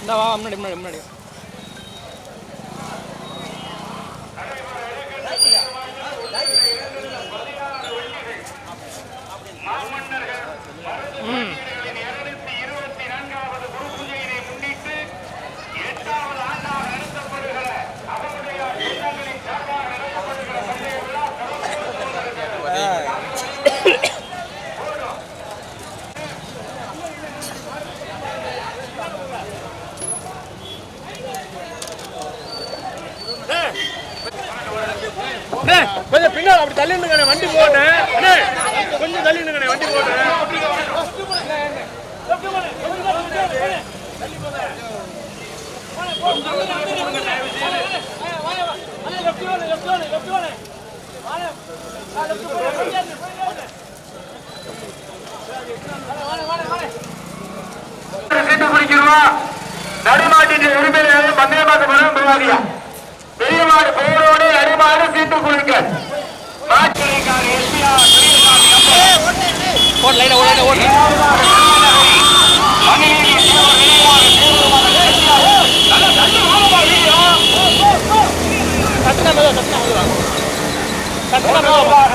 இந்த வா முன்னாடி முன்னாடி முன்னாடி கொஞ்சம் பின்னால் அப்படி தள்ளிட்டுங்கண்ணே வண்டி போட்டேன் கொஞ்சம் தள்ளிட்டுங்கண்ணே வண்டி போட்டேன் நடுமாட்டின் உரிமையாளர் பந்தயமாக்கப்படும் விவாதியா பெரிய மாடு பெயரோடு நடுமாடு சீட்டு குளிக்க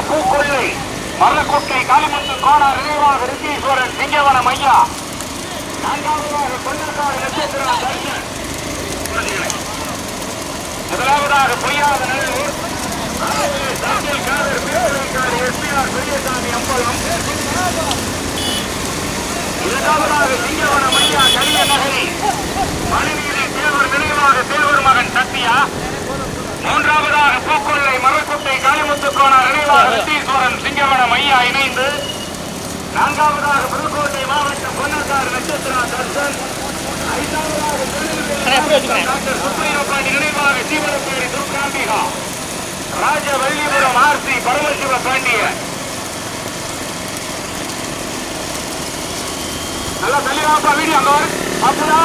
பூக்கொள்ளை மரக்குட்டை காளிமுத்து கோணார் நினைவாக ரிஷீஸ்வரன் சிங்கவனம் ஐயா நான்காவதாக கொண்டக்காடு நட்சத்திர முதலாவதாக பொய்யாத நல்லூர் பெரியசாமி அம்பலம் இரண்டாவதாக சிங்கவனம் ஐயா கலிய நகரி மணிநீதி தேவர் நினைவாக தேவர் மகன் சத்யா மூன்றாவதாக பூக்கொள்ளை மரக்குட்டை காளிமுத்து கோணார் நினைவாக ரிஷீஸ்வரன் சிங்கவனம் ஐயா இணைந்து நான்காவதாக புதுக்கோட்டை மாவட்டம் பொன்னக்காடு நட்சத்திரா தர்சன் ஐந்தாவதாக டாக்டர் சுப்ரீவபாண்டி நினைவாக சீவனப்பேரி துர்காம்பிகா ராஜவல்லிபுரம் ஆர்சி பரமசிவ பாண்டியன் நல்லா தள்ளி வாப்பா வீடியோ அங்க அப்படா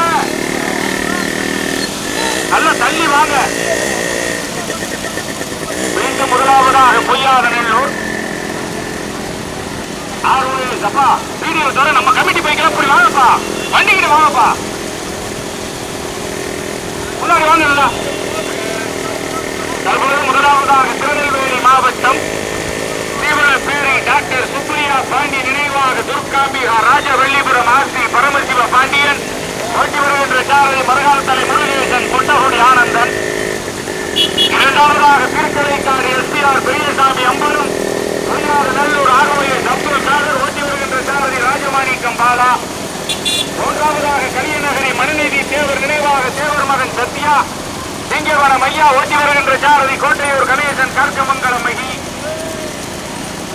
நல்லா தள்ளி வாங்க மீண்டும் முதலாவதாக பொய்யாத நெல்லூர் அப்பா வீடியோ தவிர நம்ம கமிட்டி பைக்கெல்லாம் இப்படி வாங்கப்பா வண்டிக்கிட்ட வாங்கப்பா முன்னாடி வாங்க தற்போது முதலாவதாக திருநெல்வேலி மாவட்டம் தீவிரப்பேரி டாக்டர் சுப்ரியா பாண்டி நினைவாக துர்காம்பிகா ராஜவல்லிபுரம் ஆர்சி பரமசிவ பாண்டியன் ஓட்டி வருகின்ற சாரதி மரகால் தலை முருகேசன் கொண்டகுடி ஆனந்தன் இரண்டாவதாக திருக்கலைக்காடு எஸ்பிஆர் பெரியசாமி அம்பலம் நல்லூர் ஆர்வலர் அப்துல் காதர் ஓட்டி வருகின்ற சாரதி ராஜமாணிக்கம் பாலா மூன்றாவதாக கலியநகரி மனுநீதி தேவர் நினைவாக தேவர் மகன் சத்யா சிங்கவனம் ஐயா ஓட்டி வருகின்ற சாரதி கோட்டையூர் கணேசன் கர்க்கமங்கலம் மகி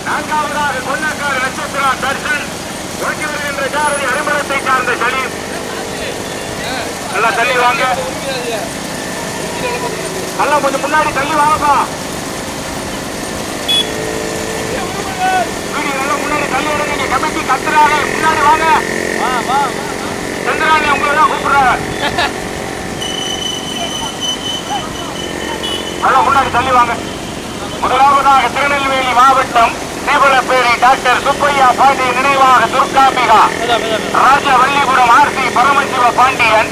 நான்காவதாக கொன்னக்காடு நட்சத்திரா தர்சன் ஓட்டி வருகின்ற சாரதி அரிமளத்தை சார்ந்த சலீம் நல்லா தள்ளி வாங்க நல்லா கொஞ்சம் முன்னாடி தள்ளி வாங்கப்பா முன்னாடி தள்ளி விடுங்க நீங்க கமிட்டி கத்துறாங்க முன்னாடி வாங்க சந்திராணி உங்களை தான் கூப்பிடுறாங்க நல்லா முன்னாடி தள்ளி வாங்க முதலாவதாக திருநெல்வேலி மாவட்டம் தீபலப்பேரி டாக்டர் சுப்பையா பாண்டி நினைவாக துர்காம்பிகா ராஜவல்லிபுரம் ஆர்சி பரமசிவ பாண்டியன்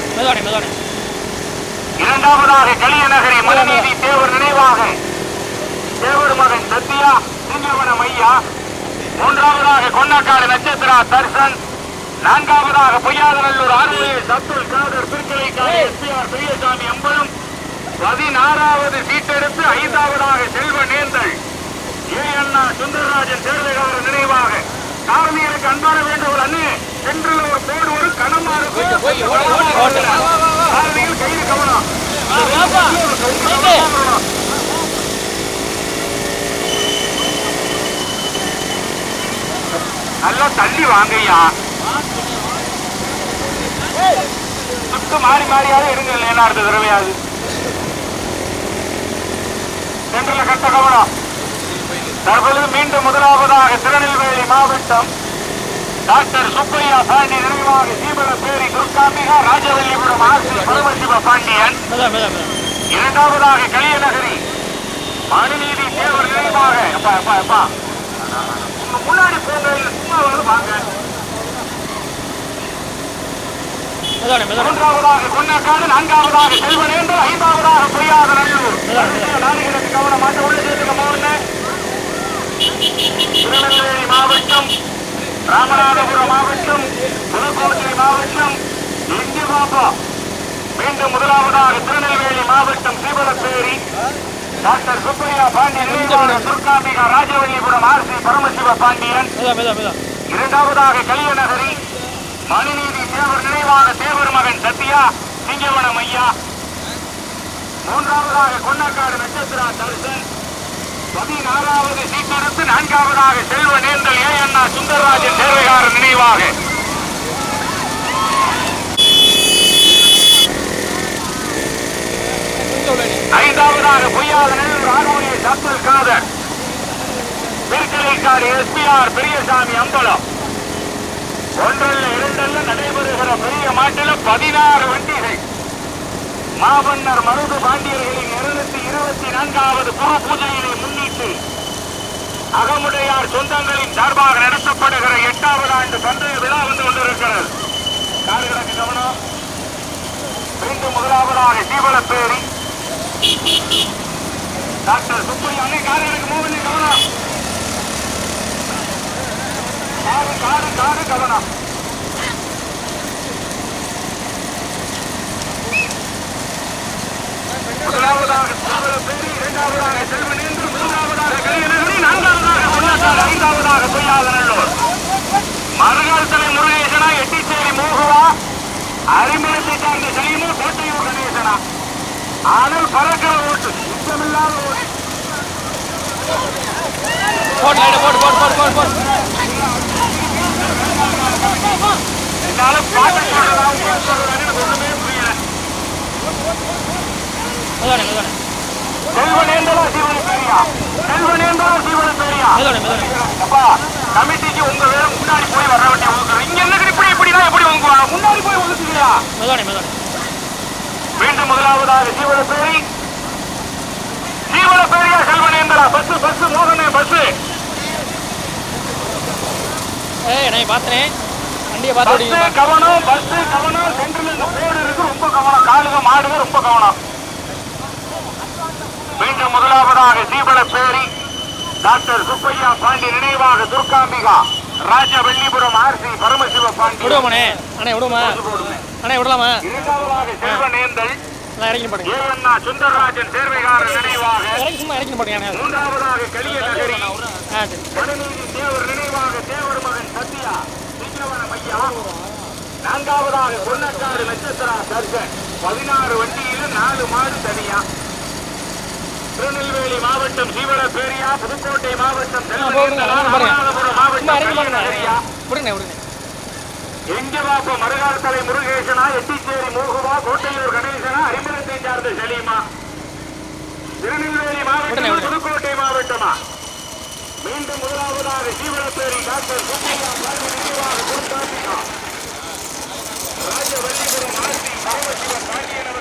இரண்டாவதாக கலியநகரி மலநீதி தேவர் நினைவாக தேவர் மகன் சத்யா சிங்கவனம் ஐயா மூன்றாவதாக கொன்னக்காடு நட்சத்திரா தர்சன் நான்காவதாக பொய்யாதநல்லூர் ஆர்வலர் அப்துல் காதர் திருக்கலைக்காடு எஸ்பிஆர் பெரியசாமி அம்பலம் 16வது சீட்டெடுத்து 5ஆவதாக செல்வ நேந்தல் ஏ அண்ணா சுந்தரராஜன் தேர்தல் நினைவாக காரணியருக்கு அன்பான வேண்டுகோள் அண்ணே சென்றில் ஒரு போடு ஒரு கனமாறு காரணியில் கைது கவனம் நல்லா தள்ளி வாங்கய்யா சுட்டு மாறி மாறியாவது இருங்க இல்லையா அடுத்த தடவையாது சென்றில கட்ட கவனம் தற்பொழுது மீண்டும் முதலாவதாக திருநெல்வேலி மாவட்டம் டாக்டர் சுப்பையா பாண்டி நினைவாக தீபலப்பேரி துர்காம்பிகா ராஜவல்லிபுரம் ஆர்சி பரமசிவ பாண்டியன் இரண்டாவதாக கலியநகரி மனுநீதி தேவர் நினைவாக முன்னாடி போங்க சும்மா வாங்க மூன்றாவதாக கொன்னக்காடு, நான்காவதாக செல்வனேந்தல், ஐந்தாவதாக பொய்யாத நல்லூர். நாடுகளுக்கு கவனமாக உள்ள சேர்த்துக்க. திருநெல்வேலி மாவட்டம், ராமநாதபுரம் மாவட்டம், புதுக்கோட்டை மாவட்டம், இங்கே பாப்பா. மீண்டும் முதலாவதாக திருநெல்வேலி மாவட்டம் சீவலப்பேரி டாக்டர் சுப்பையா பாண்டியன் நினைவாக துர்காம்பிகா ராஜவல்லிபுரம் ஆர் சி பரமசிவ பாண்டியன். இரண்டாவதாக கலியநகரி மணிநீதி தேவர் நினைவாக தேவர் மகன் சத்யா சிங்கவனம் ஐயா. மூன்றாவதாக கொன்னக்காடு நட்சத்திரா தரிசன். 16வது சீட்டெடுத்து நான்காவதாக செல்வனேந்தல் ஏ அண்ணா சுந்தரராஜன் தேர்வையாளர் நினைவாக. ஐந்தாவதாக பொய்யாத நல்லூர் ஆர்வூரிய அப்துல் காதர் திருக்கலைக்காடு எஸ்பிஆர் பெரியசாமி அம்பலம். ஒன்றல்ல இரண்டல்ல நடைபெறுகிற பெரிய மாட்டில 16 வண்டிகள் மாமன்னர் மருது பாண்டியர்களின் 224வது குரு பூஜையினை முன்னிட்டு அகமுடையார் சொந்தங்களின் சார்பாக நடத்தப்படுகிற 8வது ஆண்டு பந்தய விழா வந்து கொண்டிருக்கிறது. காடுகளுக்கு கவனம். மீண்டும் முதலாவதாக சீவலப்பேரி டாக்டர் சுப்பையா அன்னை காடுகளுக்கு மூவனே கவனம். காடு கவனம். முதலாவதாக சீவலப்பேரி, இரண்டாவதாக செல்வனேந்தல், மூன்றாவதாக கலியநகரி, நான்காவதாக கொன்னக்காடு, ஐந்தாவதாக பொய்யாத நல்லூர். மறுகாலத்தலை முருகேசனா, எட்டிச்சேரி மோகுவா, அரிமளத்தை சார்ந்த சலீமு, கோட்டையூர் கணேசனா. ஆனால் பறக்கிற ஓட்டு, இஷ்டமில்லாத ஓட்டு. என்னாலும் பாட்டை சொல்றதான்னு ஒண்ணுமே புரியல. செல்வனேந்தலா சீவலப்பேரியா, செல்வனேந்தலா சீவலப்பேரியா. அப்பா கமிட்டிக்கு உங்க வேற முன்னாடி போய் வர வேண்டிய ஒழுங்கு. இங்க என்ன இப்படிதான் எப்படி வாங்குவா? முன்னாடி போய் ஒழுங்குங்களா? மீண்டும் முதலாவதாக சீவலப்பேரி, சீவலப்பேரியா செல்வனேந்தலா. பஸ் மோகனே பஸ். கவனம், பஸ் கவனம். சென்ட்ரல் இந்த போர்டு இருக்கு, ரொம்ப கவனம். காலுக மாடுக ரொம்ப கவனம். மீண்டும் முதலாவதாக சீவலப்பேரி டாக்டர் சுப்பையா பாண்டி நினைவாக துர்காம்பிகா ராஜவல்லிபுரம் ஆர் சி பரமசிவ பாண்டி. இரண்டாவதாக செல்வனேந்தல் ஏ அண்ணா சுந்தரராஜன் தேர்வையாளர் நினைவாக. மூன்றாவதாக கலியநகரி மணிநீதி தேவர் நினைவாக தேவர் மகன் சத்யா சிங்கவனம் ஐயா. நான்காவதாக கொன்னக்காடு நட்சத்திரா தர்சன். 16 வண்டியில் 4 மாடு தனியா. திருநெல்வேலி மாவட்டம் சீவலப்பேரியா, புதுக்கோட்டை மாவட்டம் ராமநாதபுரம் மாவட்டம் கலியநகரியா. எங்க பாப்ப மறுகாலத்தலை முருகேசனா, எட்டிச்சேரி மோகுவா, கோட்டையூர் கணேசனா, அரிமளத்தை சார்ந்த சலீமா. திருநெல்வேலி மாவட்டம் புதுக்கோட்டை மாவட்டமா. மீண்டும் முதலாவதாக சீவலப்பேரி டாக்டர் சுப்பையா பாண்டி நினைவாக துர்காம்பிகா ராஜவல்லிபுரம் ஆர் சி பரமசிவ பாண்டியன்.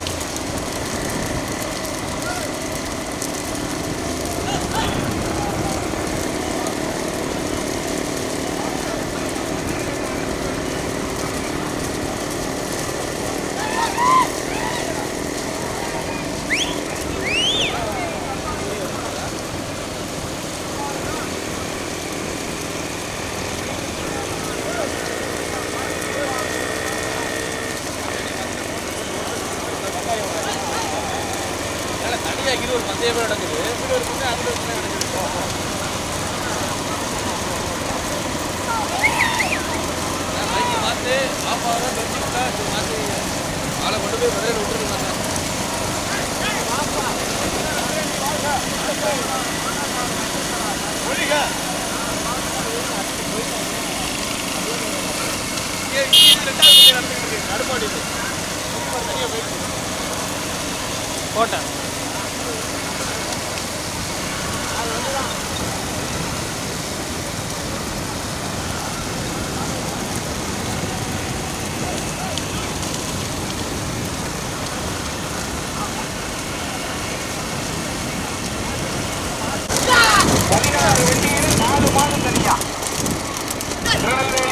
ஒரு பந்தயமே நடக்குது. பார்த்து ஆப்பாவரம் தெரிஞ்சுக்கிட்டா மாற்றி ஆளை கொண்டு போய் மதுரையில் விட்டுருக்காங்க. நடுமாடி கோட்டை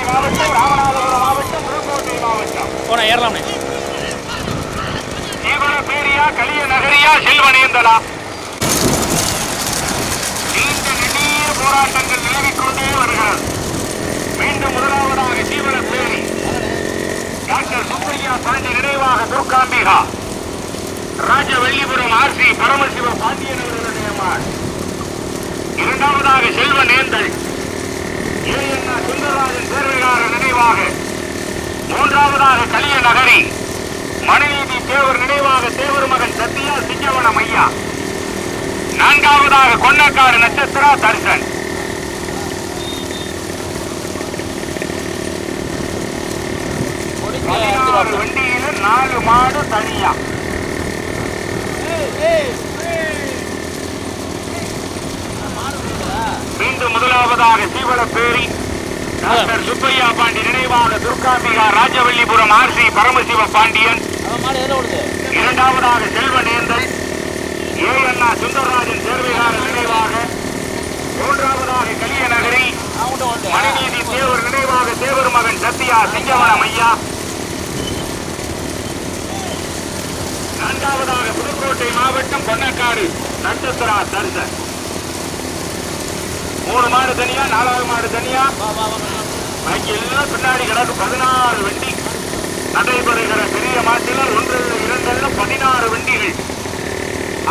மாவட்டம், ராமநாதபுரம் மாவட்டம், புதுக்கோட்டை மாவட்டம். ஏறலாம். சுப்பையா கலிய நகரியா செல்வனேந்தலா நீண்ட நெடிய போராட்டங்கள் நிலவிக் கொண்டே வருகிறது. மீண்டும் முதலாவதாக ஜீவனப்பேரி டாக்டர் சுப்பையா பாண்டி நினைவாக துர்காம்பிகா ராஜவல்லிபுரம் ஆர்சி பரமசிவ பாண்டியன் அவர்களுடைய மாள். இரண்டாவதாக செல்வனேந்தல் ஏஎன்ஆ சுந்தரராஜன் சேர்வையாளர் நினைவாக. மூன்றாவதாக கலிய நகரி மணிநீதி தேவர் நினைவாக தேவர் மகன் சத்தியா சிங்கவனம் ஐயா. நான்காவதாக கொன்னக்காடு நட்சத்திரா தர்சன். வண்டியில 4 மாடு தனியா. மீண்டும் முதலாவதாக சீவலப்பேரி டாக்டர் சுப்பையா பாண்டி நினைவாக துர்காம்பிகா ராஜவல்லிபுரம் ஆர்சி பரமசிவ பாண்டியன். இரண்டாவதாக செல்வனேந்தல் ஏஎன்ஆ சுந்தரராஜன் சேர்வையாளர் நினைவாக. மூன்றாவதாக கலிய நகரி மணிநீதி தேவர் நினைவாக தேவர் மகன் சத்தியா சிங்கவனம் ஐயா. நான்காவதாக புதுக்கோட்டை மாவட்டம் பொன்னக்காடு நட்சத்திரா தர்சன். 3 மாடு தனியா, 4வது மாடு தனியா. பாக்கி எல்லாம் பின்னாடி கிடக்கு. 16 வண்டி நடைபெறுகிற பெரிய மாட்டில் 1 2 16 வண்டிகள்.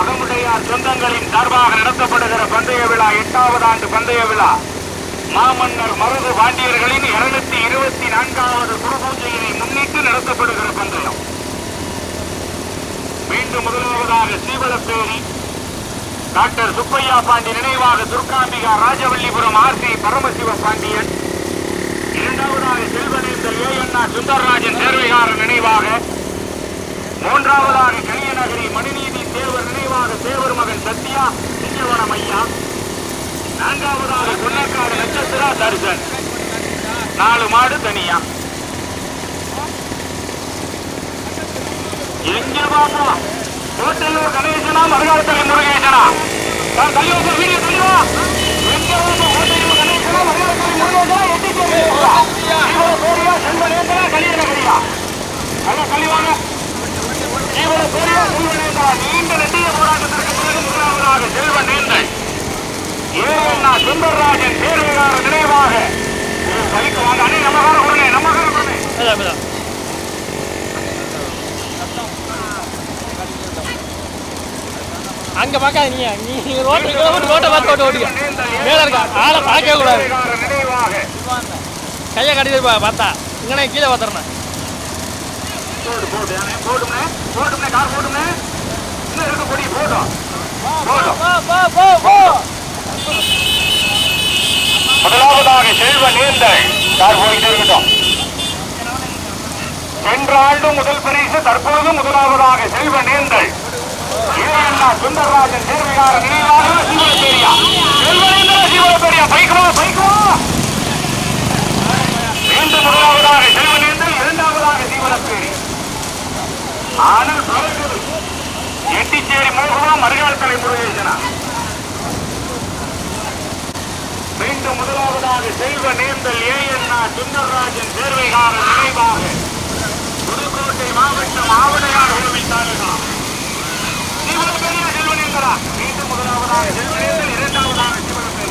அகமுடையார் சொந்தங்களின் சார்பாக நடத்தப்படுகிற பந்தய விழா 8வது ஆண்டு பந்தய விழா மாமன்னர் மருது பாண்டியர்களின் 224வது குருபூஜையினை முன்னிட்டு நடத்தப்படுகிற பந்தயம். மீண்டும் முதலாவதாக சீவலப்பேரி டாக்டர் சுப்பையா பாண்டி நினைவாக துர்காம்பிகா ராஜவல்லிபுரம் ஆர்சி பரமசிவ பாண்டியன். இரண்டாவதாக செல்வனேந்தல் ஏஎன்ஆ சுந்தரராஜன் சேர்வையாளர் நினைவாக. மூன்றாவதாக கலிய நகரி மணிநீதி தேவர் நினைவாக தேவர் மகன் சத்தியா சிங்கவனம் ஐயா. நான்காவதாக கொன்னக்காடு நட்சத்திரா தர்சன். 4 மாடு தனியா. எங்க பாப்பா கோட்டையூர் கணேசனா மருகாலத்தலை முருகேசனா? தலைவர் வீடியோ சொல்லுவா. எங்க பாப்பா கோட்டையூர் கணேசனா மருகாலத்தலை முருகேசனா? எட்டி செல்வனேந்தலா கலிய நகரியா? நல்ல கலிவாங்க. நீண்ட நெடிய போராட்டத்திற்கு பிறகு முதலாவதாக செல்வனேந்தல் ஏஎன்ஆ சுந்தரராஜன் சேர்வையாளர் நினைவாக. பலிக்குவாங்க அணி நமகார உடனே அங்க பார்க்காத. நீங்க ரோட்டை பார்த்து ஓட்டுங்க. மேல இருக்கா ஆளை பார்க்கவே கூடாது. கையை கட்டி பார்த்தா இங்கே கீழே பார்த்துறேன். முதலாவதாக செல்வனேந்தல் கார் போயிட்டே இருக்கட்டும். சென்ற ஆண்டு முதல் பரிசு, தற்போது முதலாவதாக செல்வனேந்தல் ஏஎன்ஆ சுந்தரராஜன் சேர்வையாளர் நினைவாக சீவலப்பேரியா. செல்வனேந்தல் சீவலப்பேரியா பைக்குவா. மீண்டும் முதலாவதாக செல்வனேந்தல், இரண்டாவதாக சீவலப்பேரி. ஆனால் பறக்குது எட்டிச்சேரி மோகமா மருகாலத்தலை முருகேசனா. மீண்டும் முதலாவதாக செல்வனேந்தல் ஏஎன்ஆ சுந்தரராஜன் சேர்வையாளர் நினைவாக புதுக்கோட்டை மாவட்டம் ஆவடையார் கோவில் தாலுகா. சீவலப்பேரியா செல்வனேந்தலா? மீண்டும் முதலாவதாக செல்வனேந்தல், இரண்டாவதாக சீவலப்பேரி.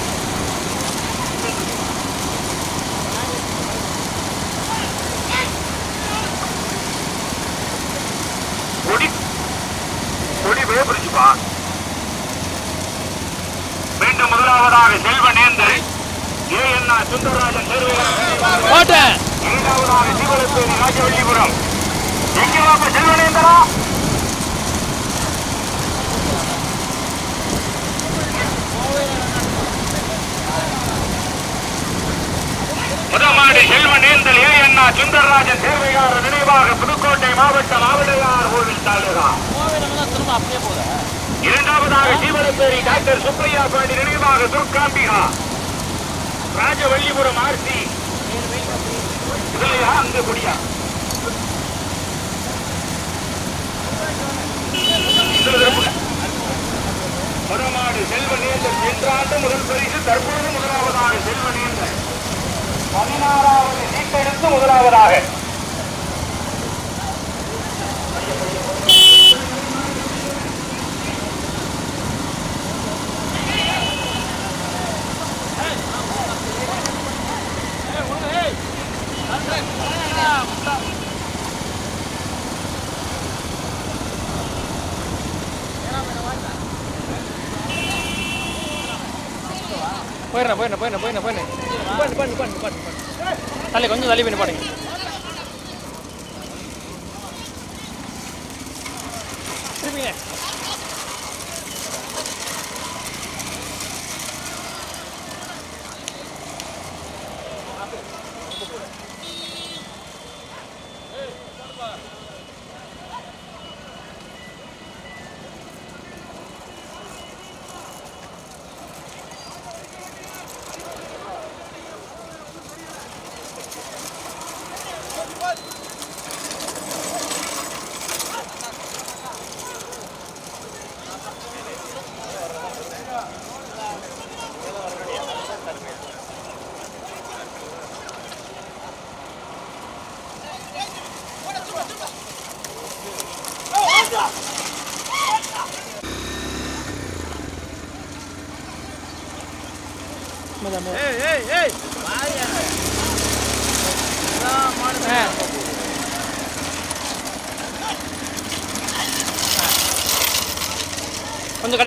கொடி வேபிரிச்சுப்பா. மீண்டும் முதலாவதாக செல்வனேந்தல் ஏஎன்ஆ சுந்தரராஜன் சேர்வையாளர். இரண்டாவதாக சீவலப்பேரி ராஜவல்லிபுரம். எங்க வாப்ப செல்வனேந்தலா? முதமாடு செல்வனேந்தல் ஏஎன்ஆ சுந்தரராஜன் சேர்வையாளர் நினைவாக புதுக்கோட்டை மாவட்டம் ஆவடையார் கோவில் தாலுகா. இரண்டாவதாக சீவலப்பேரி டாக்டர் சுப்பையா பாண்டி நினைவாக துர்காம்பிகா ராஜவல்லிபுரம் ஆர்சி. அங்கு குடியா முதமாடு செல்வனேந்தல் சென்ற ஆண்டு முதல் பரிசு, தற்போது முதலாவதாக செல்வனேந்தல் 16வது சீட்டெடுத்து முதலாவதாக போயிடுறேன் தள்ளி கொஞ்சம் தள்ளி பண்ணி பாடுங்க திருப்பிங்க கொஞ்சம்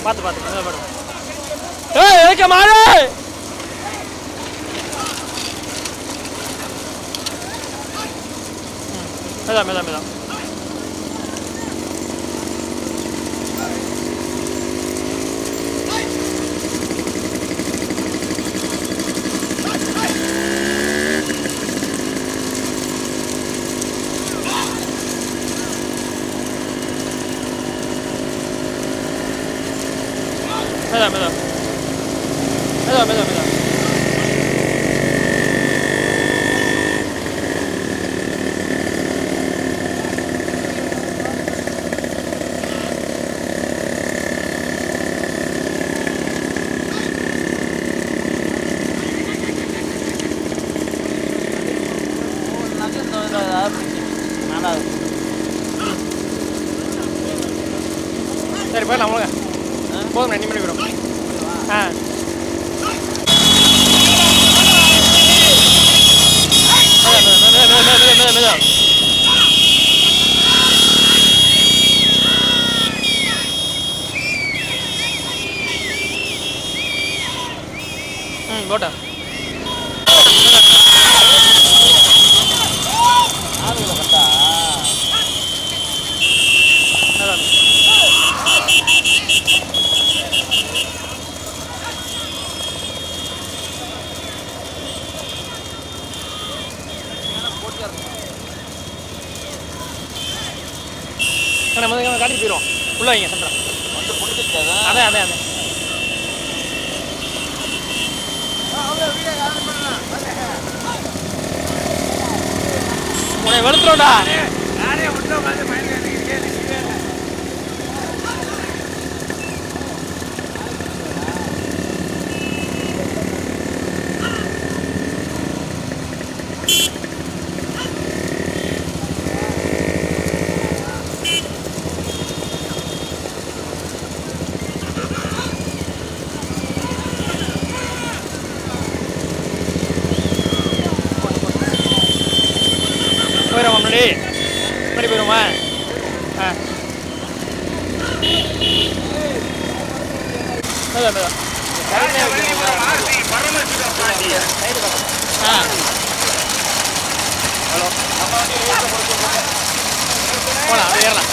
பார்த்து ஏய் மாறு மெதா சரி போயிடலாம் அவங்க போதும் 2 மணி போயிடும் போட்டா காட்டி போயிடும் உள்ள வைங்க சென்ட்ரா அதே உன்னை வெளுத்துறோம்டா போயிடுவோம் முன்னாடி போயிடுவோமா போலாம் அது ஏறலாம்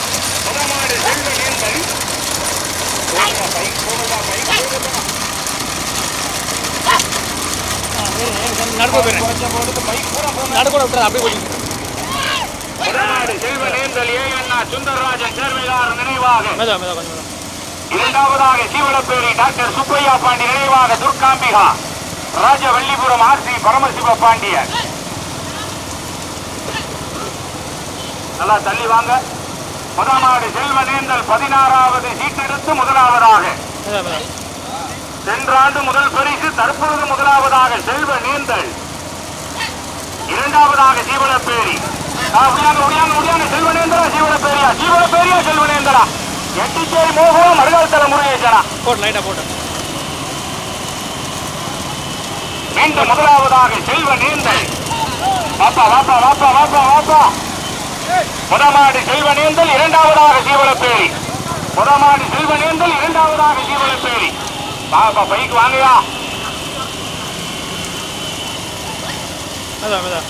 நடுக்க போயிடுறேன் நடுக்கூட விட்டுறது அப்படியே போய் சுந்தரராஜன் சேர்வையாளர் நினைவாக இரண்டாவதாக சீவலப்பேரி டாக்டர் சுப்பையா பாண்டி நினைவாக துர்காம்பிகா ராஜவல்லிபுரம் ஆர்சி பரமசிவ பாண்டியன். நல்லா தள்ளி வாங்க. முதலாவது செல்வநேந்தல் 16வது சீட்டெடுத்து முதலாவதாக சென்றாண்டு முதல் பரிசு, தற்பொழுது முதலாவதாக செல்வநேந்தல், இரண்டாவதாக சீவலப்பேரி. செல்வநேந்திரா சீவலப்பேரியா, சீவலப்பேரியா செல்வநேந்திரா, எட்டிச்சேரி மோகனம் மறுகாலத்தல முருகேசனா போட்டு லைட்டா போட்டு. மீண்டும் முதலாவதாக செல்வநேந்தல் வாப்பா வாப்பா வாப்பா வாப்பா வாப்பா. முதமாடு செல்வனேந்தல் இரண்டாவதாக சீவலப்பேரி. முதமாடு செல்வனேந்தல் இரண்டாவதாக சீவலப்பேரி. பாப்பா பைக் வாங்கயா. அதான் அதான்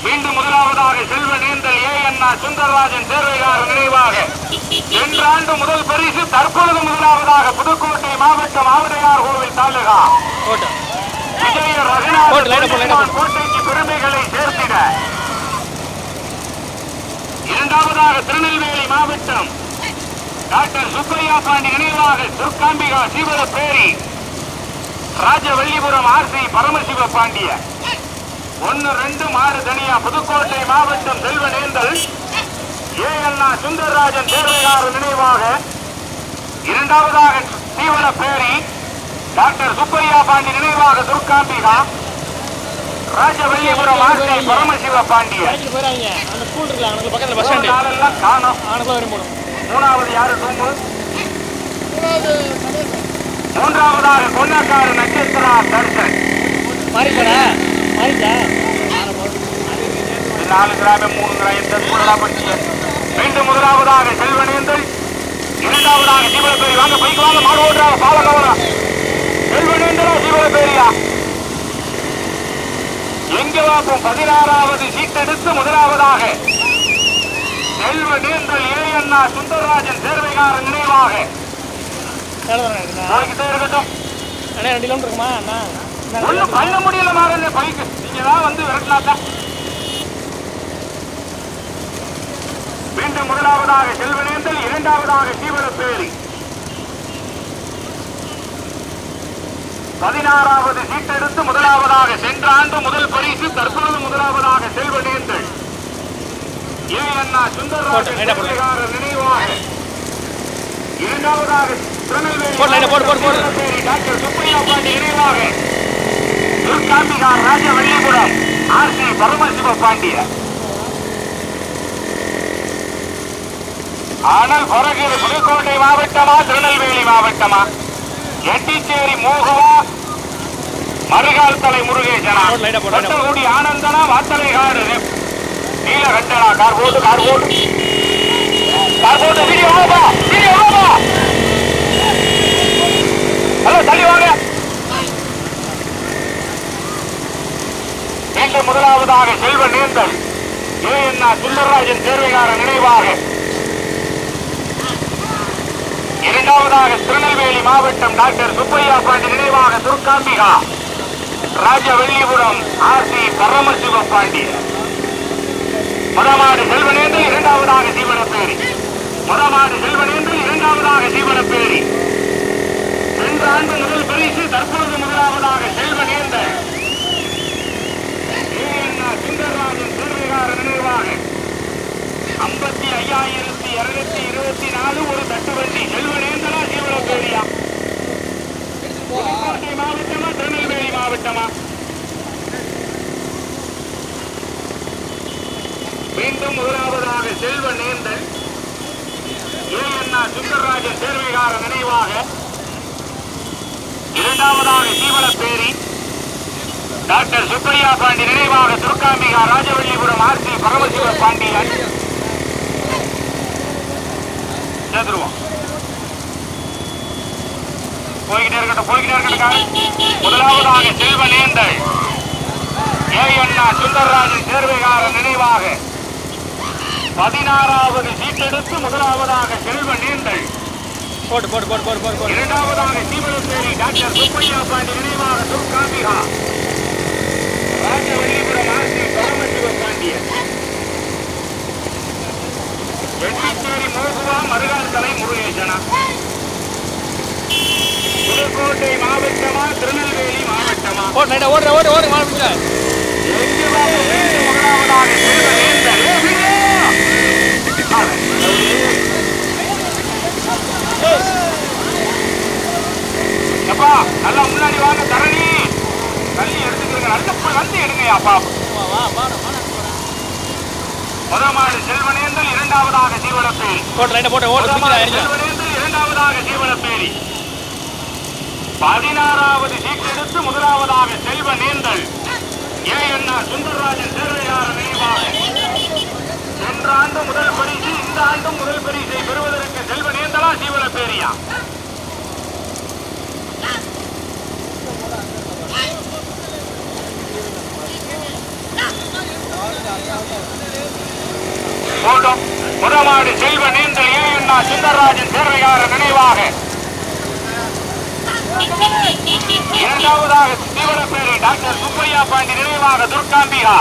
மீண்டும் முதலாவதாக செல்வனேந்தல் ஏஎன்ஆ சுந்தரராஜன் சேர்வையாளர் நினைவாக சென்ற ஆண்டு முதல் பரிசு தற்பொழுது முதலாவதாக புதுக்கோட்டை மாவட்டம் ஆவுடையார் கோவில் தாலுகா போட்டு விஜய போட்டு, லைட்டா போடு, லைட்டா ரகுநாதன் போடு. கோட்டைக்கு பெருமைகளை சேர்த்திட இரண்டாவதாக திருநெல்வேலி மாவட்டம் டாக்டர் சுப்பையா பாண்டி நினைவாக துர்காம்பிகா சீவலப்பேரி ராஜவல்லிபுரம் ஆர்சி பரமசிவ பாண்டிய 1-2 மாடு தனியா புதுக்கோட்டை மாவட்டம் செல்வனேந்தல் ஏஎன்ஆ சுந்தரராஜன் சேர்வையாளர் நினைவாக இரண்டாவதாக சீவலப்பேரி டாக்டர் சுப்பையா பாண்டி நினைவாக துர்காம்பிகா ராஜவல்லிபுரம் ஆர்சி பரமசிவ பாண்டிய பைக்கில் போயிடாதீங்க. அந்த ஸ்கூல் இருக்குல்ல அவனுக்கு பக்கத்தில் பஸ் ஸ்டாண்டு நாளெல்லாம் காணும். அவனுக்குள்ள வரும் போடும். மூணாவது யாரு தூங்கு? மூன்றாவதாக கொன்னக்காடு நட்சத்திரா தர்சன். மாறிச்சாடா மாறிச்சா 4 கிராமம் 3 கிராமம் தற்போதா பட்டிய. மீண்டும் முதலாவதாக செல்வனேந்தல் இரண்டாவதாக சீவலப்பேரி. வாங்க பைக் வாங்க, மாடு ஓட்டுறாங்க பாலகவரா. செல்வனேந்தலா சீவலப்பேரியா? எங்க வாப்பும் 16வது சீட்டெடுத்து முதலாவதாக செல்வனேந்தல் ஏஎன்ஆ சுந்தரராஜன் சேர்வைகாரன் நினைவாக போய்கிட்டே இருக்கட்டும். அண்ணா 2 கிலோமீட்டர் இருக்குமா அண்ணா? ஒன்றும் பண்ண முடியல மாறல பைக்கு. நீங்க தான் வந்து விரட்டினாத்தான். மீண்டும் முதலாவதாக செல்வனேந்தல் இரண்டாவதாக சீவலப்பேரி 16வது சீட்டெடுத்து முதலாவதாக சென்ற ஆண்டு முதல் பரிசு தற்பொழுது முதலாவதாக செல்வனேந்தல் ஏஎன்ஆ சுந்தரராஜன் சேர்வைகாரன் நினைவாக இரண்டாவதாக திருநெல்வேலி டாக்டர் சுப்பையா பாண்டி நினைவாக துர்காம்பிகா ராஜவல்லிபுரம் ஆர்சி பரமசிவ பாண்டிய. ஆனால் பிறகு புதுக்கோட்டை மாவட்டமா திருநெல்வேலி மாவட்டமா? எட்டிச்சேரி மோகவா மறுகால் தலை முருகேசனா கொட்டகுடி ஆனந்தனா வாத்தலை காடு நீலகண்டனா? கார் போட்டு வீடியோ ஹலோ தள்ளி வாங்க. மீண்டும் முதலாவதாக செல்வனேந்தல் ஏஎன்ஆ சுந்தரராஜன் சேர்வைகாரன் நினைவாக இரண்டாவதாக திருநெல்வேலி மாவட்டம் டாக்டர் சுப்பையா பாண்டி நினைவாக துர்காம்பிகா ராஜவல்லிபுரம் ஆர்சி பரமசிவ பாண்டிய. முதமாடு செல்வனேந்தல் இரண்டாவதாக சீவலப்பேரி. முதமாடு செல்வனேந்தல் இரண்டாவதாக சீவலப்பேரி. சென்ற ஆண்டு முதல் பரிசு தற்பொழுது முதலாவதாக செல்வனேந்தல் சுந்தரராஜன் சேர்வைகாரன் நினைவாக 55,224 ஒரு தட்டுவண்டி. செல்வனேந்தலா சீவலப்பேரியா? புதுக்கோட்டை மாவட்டமா திருநெல்வேலி மாவட்டமா? மீண்டும் முதலாவதாக செல்வனேந்தல் ஏஎன்ஆ சுந்தரராஜன் சேர்வைகாரன் நினைவாக இரண்டாவதாக சீவலப்பேரி டாக்டர் சுப்பையா பாண்டி நினைவாக துர்காம்பிகா ராஜவல்லிபுரம் ஆர்சி பரமசிவ பாண்டியன். சேர்ந்துருவோம். போய்கிட்டே இருக்கட்டும். முதலாவதாக செல்வனேந்தல் ஏஎன்ஆ சுந்தரராஜன் சேர்வைகாரன் நினைவாக 16வது சீட்டெடுத்து முதலாவதாக செல்வனேந்தல் இரண்டாவதாக சீவலப்பேரி டாக்டர் சுப்பையா பாண்டி நினைவாக துர்காம்பிகா ராஜவல்லிபுரம் ஆர்சி பரமசிவ பாண்டியன். எட்டிச்சேரி மோகுவா மறுகால் தலை முருகேசனா? புதுக்கோட்டை மாவட்டமா திருநெல்வேலி மாவட்டமா? முதலாவதாக செல்வனேந்தல் அப்பா நல்லா முன்னாடி வாங்க. தரணி தள்ளி எடுத்துக்கிறீங்க. நல்ல வந்து எடுங்கய்யா அப்பா. முதமாடு செல்வனேந்தல் இரண்டாவதாக சீவலப்பேரி. செல்வனேந்தல் இரண்டாவதாக சீவலப்பேரி. 16வது சீட் எடுத்து முதலாவதாக செல்வ நேந்தல் ஏஎன்ஆ சுந்தரராஜன் சேர்வையாளர் நினைவாக சென்ற ஆண்டு முதல் பரிசு இந்த ஆண்டும் முதல் பரிசை பெறுவதற்கு செல்வ நேந்தலா சீவலப்பேரியா? முதமாடு செல்வ நேந்தல் ஏஎன்ஆ சுந்தரராஜன் சேர்வையாளர் நினைவாக இரண்டாவதாக சீவலப்பேரி டாக்டர் சுப்பையா பாண்டி நினைவாக துர்காம்பிகா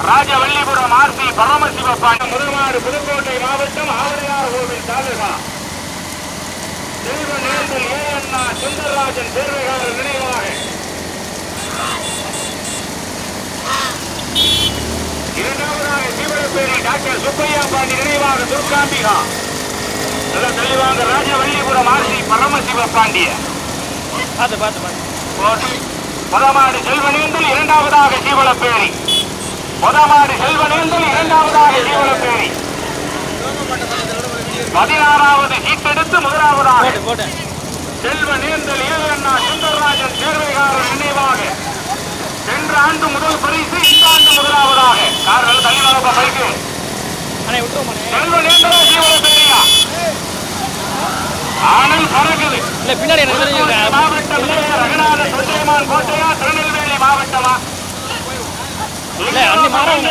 ராஜவல்லிபுரம் ஆர்சி பரமசிவ பாண்டி முதமாடு புதுக்கோட்டை மாவட்டம் ஆவரையார் கோவில் தாலுகா செல்வ நேந்தல் ஏஎன்ஆ சுந்தரராஜன் சேர்வையாளர் நினைவாக இரண்டாவதாக சீவலப்பேரி டாக்டர் சுப்பையா பாண்டி நினைவாக துர்காம்பிகா நல்ல தெளிவாக ராஜவல்லிபுரம் ஆர்சி பரமசிவ பாண்டிய முதமாடு செல்வனேந்தல் இரண்டாவதாக சீவலப்பேரி முதமாடு செல்வனேந்தல் இரண்டாவதாக சீவலப்பேரி 16வது சீட்டெடுத்து முதலாவதாக செல்வனேந்தல் ஏஎன்ஆ சுந்தரராஜன் சேர்வையாளர் நினைவாக சென்ற ஆண்டு முதல் பரிசு இந்த ஆண்டு முதலாவதாக கார்கள் தனிவாக பைக்கு செல்வனேந்தலா சீவலப்பேரியா ஆனல் பறக்குது பின்னாடி மாவட்டம் ரங்கநாத தொண்டைமான் கோட்டையா திருநெல்வேலி மாவட்டமா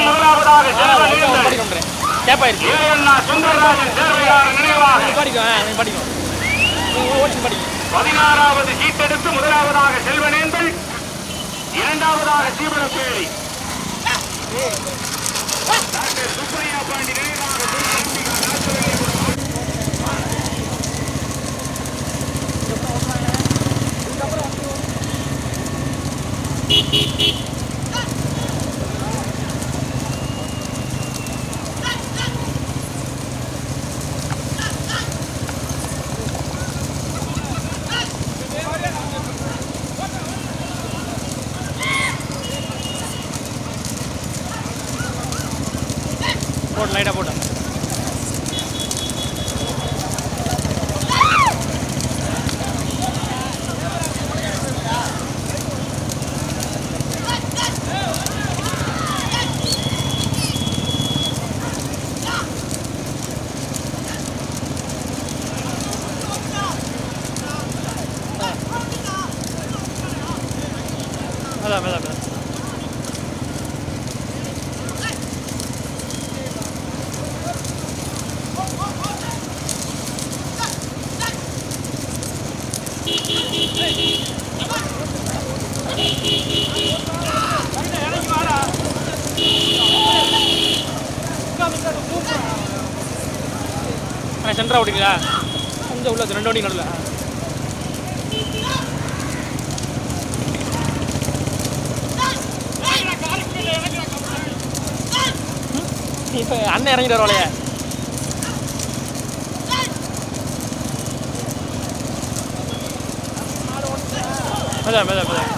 முதலாவதாக ஏஎன்ஆ சுந்தரராஜன் சேர்வையாளர் நினைவாக 16வது சீட்டெடுத்து முதலாவதாக செல்வனேந்தல் இரண்டாவதாக சீவலப்பேரி டாக்டர் சுப்பையா பாண்டி நினைவாக லைட்டா போட்டு அதான் சென்டரா ஓட்டிங்களா கொஞ்சம் உள்ள 2 வண்டி நடுவில் இப்போ அண்ணன் இறங்கிட்டு வரலையே அதான் அதான் அதான்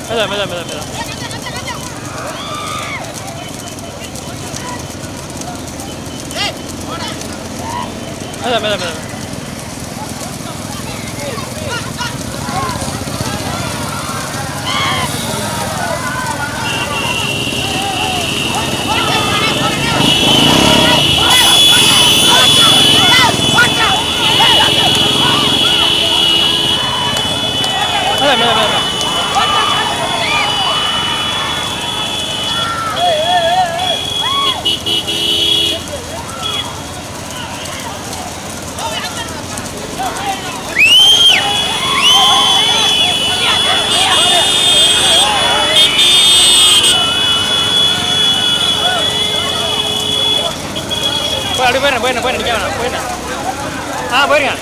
அதான் அதான் அதான் அதான் அதான் அதான் அப்படி போயிடுறேன் நிற்க வேணாம் போயிடுறேன் போயிருங்க